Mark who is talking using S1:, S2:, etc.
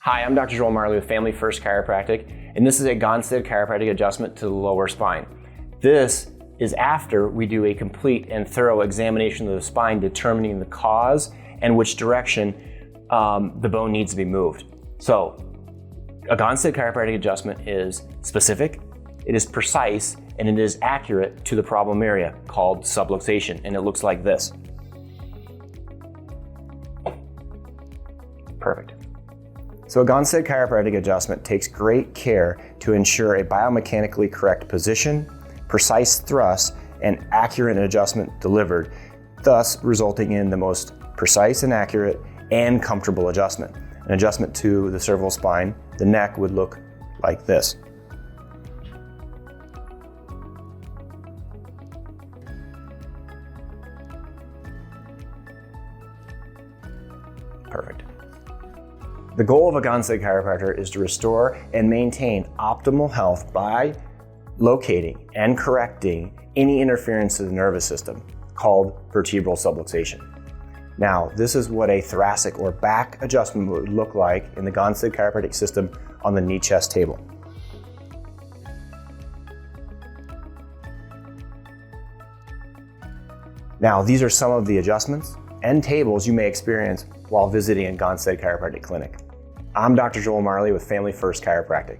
S1: Hi, I'm Dr. 𝗀𝗗𝗏 with Family First Chiropractic, and this is a Gonstead chiropractic adjustment to the lower spine. This is after we do a complete and thorough examination of the spine, determining the cause and which direction the bone needs to be moved. So, a Gonstead chiropractic adjustment is specific, it is precise, and it is accurate to the problem area called subluxation, and it looks like this. Perfect. So a Gonstead chiropractic adjustment takes great care to ensure a biomechanically correct position, precise thrust, and accurate adjustment delivered, thus resulting in the most precise and accurate and comfortable adjustment. An adjustment to the cervical spine, the neck would look like this. Perfect. The goal of a Gonstead chiropractor is to restore and maintain optimal health by locating and correcting any interference to the nervous system called vertebral subluxation. Now, this is what a thoracic or back adjustment would look like in the Gonstead chiropractic system on the knee-chest table. Now, these are some of the adjustments and tables you may experience while visiting a Gonstead chiropractic clinic. I'm Dr. 𝗀𝗗𝗏 with Family First Chiropractic.